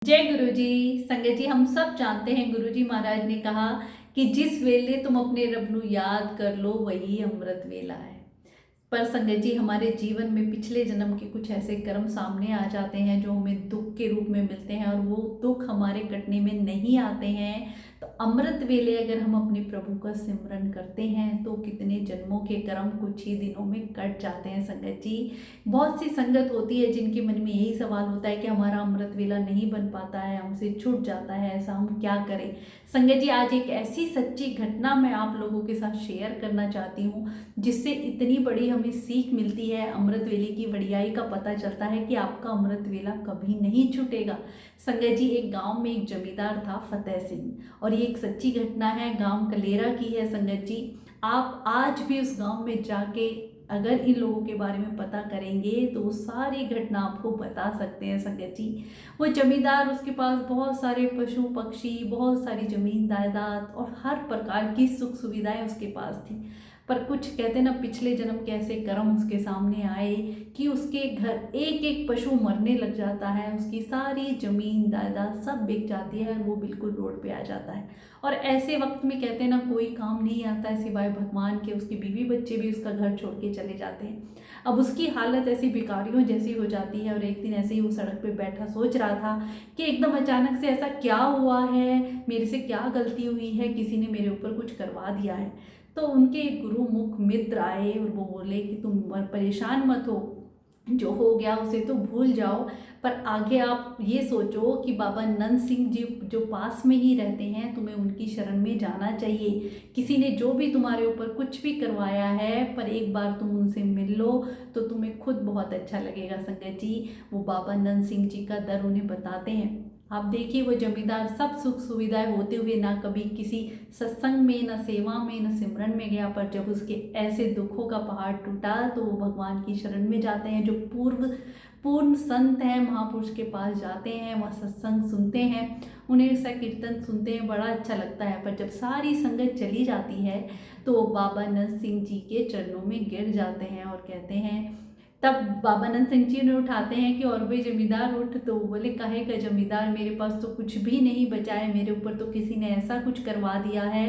जय गुरु जी। संगत जी, हम सब जानते हैं गुरु जी महाराज ने कहा कि जिस वेले तुम अपने रब नू याद कर लो वही अमृत वेला है। पर संगत जी, हमारे जीवन में पिछले जन्म के कुछ ऐसे कर्म सामने आ जाते हैं जो हमें दुख के रूप में मिलते हैं और वो दुख हमारे कटने में नहीं आते हैं। तो अमृत वेले अगर हम अपने प्रभु का सिमरन करते हैं तो कितने जन्मों के कर्म कुछ ही दिनों में कट जाते हैं। संगत जी, बहुत सी संगत होती है जिनके मन में यही सवाल होता है कि हमारा अमृत वेला नहीं बन पाता है, हमसे छूट जाता है, ऐसा हम क्या करें। संगत जी, आज एक ऐसी सच्ची घटना मैं आप लोगों के साथ शेयर करना चाहती हूँ जिससे इतनी बड़ी हमें सीख मिलती है, अमृत वेले की बढ़ियाई का पता चलता है कि आपका अमृत वेला कभी नहीं छूटेगा। संगत जी, एक गांव में एक जमींदार था, फतेह सिंह, और ये एक सच्ची घटना है, गांव कलेरा की है। संगत जी, आप आज भी उस गांव में जाके अगर इन लोगों के बारे में पता करेंगे तो वो सारी घटना आपको बता सकते हैं। संगत जी, वो जमींदार, उसके पास बहुत सारे पशु पक्षी, बहुत सारी जमीन जायदाद और हर प्रकार की सुख सुविधाएं उसके पास थी। पर कुछ कहते ना, पिछले जन्म के ऐसे कर्म उसके सामने आए कि उसके घर एक एक पशु मरने लग जाता है, उसकी सारी जमीन जायदाद सब बिक जाती है और वो बिल्कुल रोड पे आ जाता है। और ऐसे वक्त में कहते ना, कोई काम नहीं आता है सिवाय भगवान के। उसकी बीवी बच्चे भी उसका घर छोड़ के चले जाते हैं। अब उसकी हालत ऐसी भिखारियों जैसी हो जाती है। और एक दिन ऐसे ही वो सड़क पे बैठा सोच रहा था कि एकदम अचानक से ऐसा क्या हुआ है, मेरे से क्या गलती हुई है, किसी ने मेरे ऊपर कुछ करवा दिया है। तो उनके गुरु मुख मित्र आए और वो बोले कि तुम परेशान मत हो, जो हो गया उसे तो भूल जाओ, पर आगे आप ये सोचो कि बाबा नंद सिंह जी जो पास में ही रहते हैं, तुम्हें उनकी शरण में जाना चाहिए। किसी ने जो भी तुम्हारे ऊपर कुछ भी करवाया है, पर एक बार तुम उनसे मिल लो तो तुम्हें खुद बहुत अच्छा लगेगा। संगत जी, वो बाबा नंद सिंह जी का दर उन्हें बताते हैं। आप देखिए, वो जमींदार सब सुख सुविधाएं होते हुए ना कभी किसी सत्संग में, न सेवा में, न सिमरन में गया, पर जब उसके ऐसे दुखों का पहाड़ टूटा तो वो भगवान की शरण में जाते हैं। जो पूर्ण संत हैं, महापुरुष के पास जाते हैं, वह सत्संग सुनते हैं, उन्हें ऐसा कीर्तन सुनते हैं, बड़ा अच्छा लगता है। पर जब सारी संगत चली जाती है तो वो बाबा नंद सिंह जी के चरणों में गिर जाते हैं और कहते हैं, तब बाबा नंद सिंह जी ने उठाते हैं कि और भी जमींदार उठ। तो वो बोले, काहे का जमींदार, मेरे पास तो कुछ भी नहीं बचा है, मेरे ऊपर तो किसी ने ऐसा कुछ करवा दिया है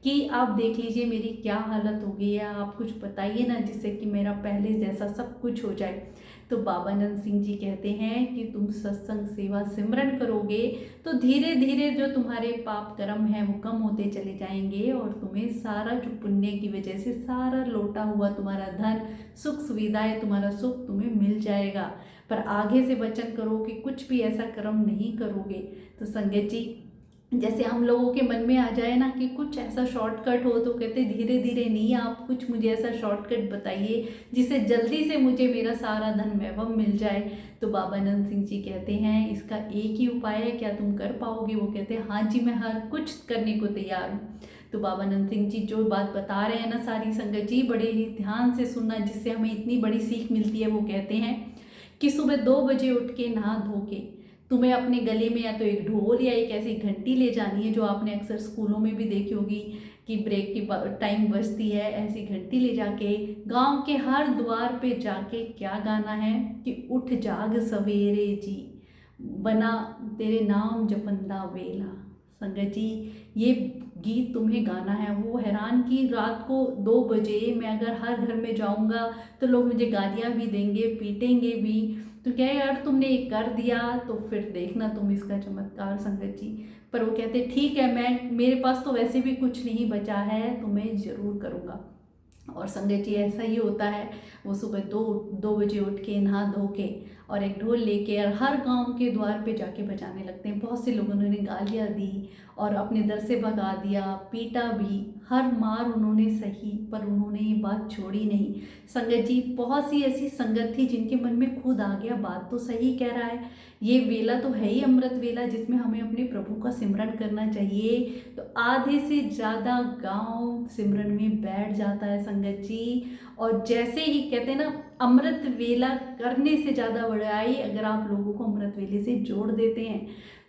कि आप देख लीजिए मेरी क्या हालत हो गई है, आप कुछ बताइए ना जिससे कि मेरा पहले जैसा सब कुछ हो जाए। तो बाबा नंद सिंह जी कहते हैं कि तुम सत्संग सेवा सिमरन करोगे तो धीरे धीरे जो तुम्हारे पाप कर्म हैं वो कम होते चले जाएंगे और तुम्हें सारा जो पुण्य की वजह से सारा लौटा हुआ तुम्हारा धन, सुख सुविधाएं, तुम्हारा सुख तुम्हें मिल जाएगा। पर आगे से वचन करो कि कुछ भी ऐसा कर्म नहीं करोगे। तो संगत जी, जैसे हम लोगों के मन में आ जाए ना कि कुछ ऐसा शॉर्टकट हो, तो कहते धीरे धीरे नहीं, आप कुछ मुझे ऐसा शॉर्टकट बताइए जिससे जल्दी से मुझे मेरा सारा धन वैभव मिल जाए। तो बाबा नंद सिंह जी कहते हैं, इसका एक ही उपाय है, क्या तुम कर पाओगे? वो कहते हैं, हाँ जी, मैं हर कुछ करने को तैयार हूँ। तो बाबा नंद सिंह जी जो बात बता रहे हैं ना, सारी संगत जी बड़े ही ध्यान से सुनना, जिससे हमें इतनी बड़ी सीख मिलती है। वो कहते हैं कि सुबह 2 बजे उठ के नहा धो के तुम्हें अपने गले में या तो एक ढोल या एक ऐसी घंटी ले जानी है, जो आपने अक्सर स्कूलों में भी देखी होगी कि ब्रेक की टाइम बजती है, ऐसी घंटी ले जाके गांव के हर द्वार पे जाके क्या गाना है कि उठ जाग सवेरे जी, बना तेरे नाम जपंदा वेला। संगत जी, ये गीत तुम्हें गाना है। वो हैरान कि रात को 2 बजे मैं अगर हर घर में जाऊंगा तो लोग मुझे गालियां भी देंगे, पीटेंगे भी। तो क्या यार, तुमने ये कर दिया तो फिर देखना तुम इसका चमत्कार। संगत जी, पर वो कहते ठीक है, मैं, मेरे पास तो वैसे भी कुछ नहीं बचा है तो मैं ज़रूर करूँगा। और संगत जी, ऐसा ही होता है। वो सुबह दो दो बजे उठ के नहा धो के और एक ढोल लेके और हर गांव के द्वार पे जाके बजाने लगते हैं। बहुत से लोगों ने गालियाँ दी और अपने दर से भगा दिया, पीटा भी, हर मार उन्होंने सही, पर उन्होंने ये बात छोड़ी नहीं। संगत जी, बहुत सी ऐसी संगत थी जिनके मन में खुद आ गया, बात तो सही कह रहा है, ये वेला तो है ही अमृत वेला जिसमें हमें अपने प्रभु का सिमरन करना चाहिए। तो आधे से ज़्यादा गांव सिमरन में बैठ जाता है। संगत जी, और जैसे ही कहते हैं ना, अमृत वेला करने से ज़्यादा बड़ाई अगर आप लोगों को अमृत वेले से जोड़ देते हैं।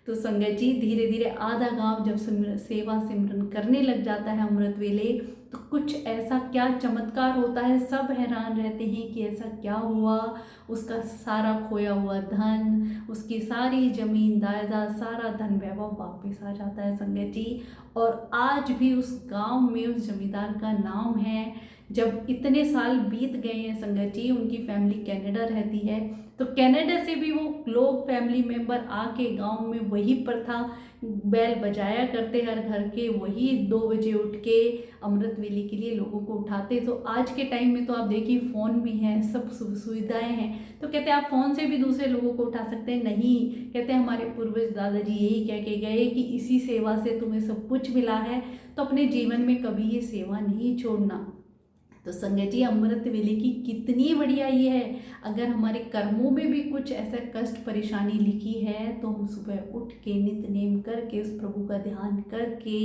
तो तो संगत जी धीरे धीरे आधा गांव जब सेवा सिमरन करने लग जाता है अमृत वेले, तो कुछ ऐसा क्या चमत्कार होता है, सब हैरान रहते हैं कि ऐसा क्या हुआ। उसका सारा खोया हुआ धन, उसकी सारी जमीन जायदाद, सारा धन वैभव वापस आ जाता है संगत जी। और आज भी उस गांव में उस जमींदार का नाम है। जब इतने साल बीत गए हैं संगत जी, उनकी फैमिली कनाडा रहती है, तो कनाडा से भी वो लोग फैमिली मेंबर आके गांव में वही प्रथा बैल बजाया करते हर घर के, वही 2 बजे उठ के अमृत वेले के लिए लोगों को उठाते। तो आज के टाइम में तो आप देखिए फ़ोन भी हैं, सब सुविधाएं हैं, तो कहते हैं आप फ़ोन से भी दूसरे लोगों को उठा सकते हैं। नहीं, कहते हैं हमारे पूर्वज दादाजी यही कह के गए कि इसी सेवा से तुम्हें सब कुछ मिला है, तो अपने जीवन में कभी ये सेवा नहीं छोड़ना। तो संगत जी अमृत वेले की कितनी बढ़िया ये है। अगर हमारे कर्मों में भी कुछ ऐसा कष्ट परेशानी लिखी है, तो हम सुबह उठ के नित्य नेम करके उस प्रभु का ध्यान करके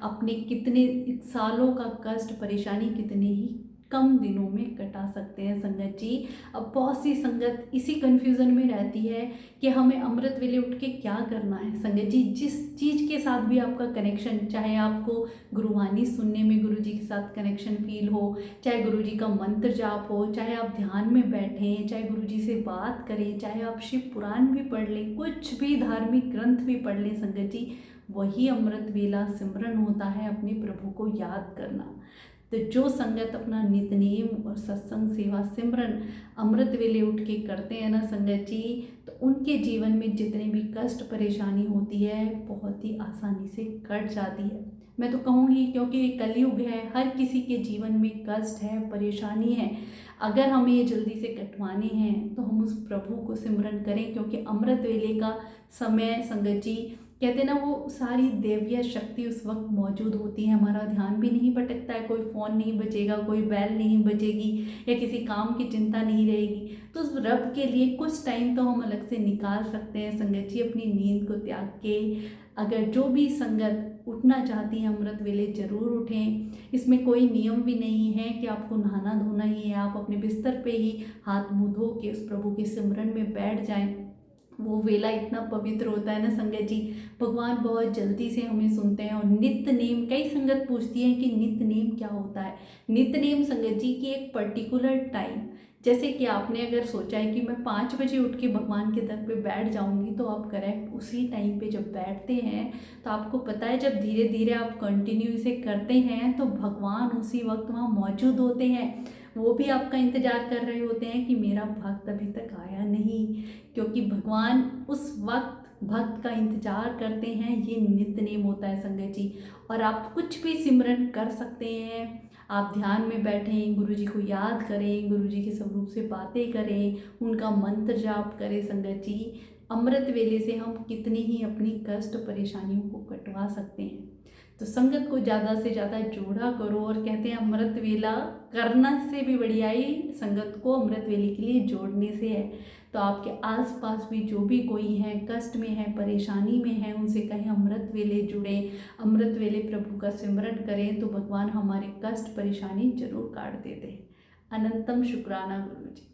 अपने कितने सालों का कष्ट परेशानी कितने ही कम दिनों में कटा सकते हैं संगत जी। अब बहुत सी संगत इसी कन्फ्यूज़न में रहती है कि हमें अमृत वेले उठ के क्या करना है। संगत जी जिस चीज़ के साथ भी आपका कनेक्शन, चाहे आपको गुरुवाणी सुनने में गुरु जी के साथ कनेक्शन फील हो, चाहे गुरु जी का मंत्र जाप हो, चाहे आप ध्यान में बैठें, चाहे गुरु जी से बात करें, चाहे आप शिव पुराण भी पढ़ लें, कुछ भी धार्मिक ग्रंथ भी पढ़ लें संगत जी, वही अमृत वेला सिमरन होता है, अपने प्रभु को याद करना। तो जो संगत अपना नित्यनेम और सत्संग सेवा सिमरन अमृत वेले उठ के करते हैं ना संगत जी, तो उनके जीवन में जितने भी कष्ट परेशानी होती है बहुत ही आसानी से कट जाती है। मैं तो कहूँगी क्योंकि ये कलयुग है, हर किसी के जीवन में कष्ट है, परेशानी है। अगर हमें ये जल्दी से कटवाने हैं तो हम उस प्रभु को सिमरन करें, क्योंकि अमृत वेले का समय संगत जी कहते ना वो सारी देविया शक्ति उस वक्त मौजूद होती है। हमारा ध्यान भी नहीं भटकता है, कोई फ़ोन नहीं बजेगा, कोई बैल नहीं बजेगी, या किसी काम की चिंता नहीं रहेगी। तो उस रब के लिए कुछ टाइम तो हम अलग से निकाल सकते हैं संगत जी, अपनी नींद को त्याग के। अगर जो भी संगत उठना चाहती है अमृत वेले ज़रूर उठें। इसमें कोई नियम भी नहीं है कि आपको नहाना धोना ही है, आप अपने बिस्तर पे ही हाथ मुँह धो के उस प्रभु के सिमरन में बैठ जाएं। वो वेला इतना पवित्र होता है ना संगत जी, भगवान बहुत जल्दी से हमें सुनते हैं। और नित्य नेम, कई संगत पूछती है कि नित्य नेम क्या होता है। नित्य नेम संगत जी की एक पर्टिकुलर टाइम, जैसे कि आपने अगर सोचा है कि मैं 5 बजे उठ के भगवान के दर पे बैठ जाऊंगी, तो आप करेक्ट उसी टाइम पे जब बैठते हैं तो आपको पता है जब धीरे धीरे आप कंटिन्यू इसे करते हैं तो भगवान उसी वक्त वहाँ मौजूद होते हैं। वो भी आपका इंतज़ार कर रहे होते हैं कि मेरा भक्त अभी तक आया नहीं, क्योंकि भगवान उस वक्त भक्त का इंतजार करते हैं। ये नित्य नेम होता है संगत जी। और आप कुछ भी सिमरन कर सकते हैं। आप ध्यान में बैठें, गुरु जी को याद करें, गुरु जी के स्वरूप से बातें करें, उनका मंत्र जाप करें संगत जी। अमृत वेले से हम कितनी ही अपनी कष्ट परेशानियों को कटवा सकते हैं। तो संगत को ज़्यादा से ज़्यादा जोड़ा करो। और कहते हैं अमृत वेला करना से भी बढ़िया ही संगत को अमृत वेले के लिए जोड़ने से है। तो आपके आसपास भी जो भी कोई है, कष्ट में है, परेशानी में है, उनसे कहें अमृत वेले जुड़ें, अमृत वेले प्रभु का सिमरन करें, तो भगवान हमारे कष्ट परेशानी जरूर काट देते हैं। अनंतम शुक्राना गुरु जी।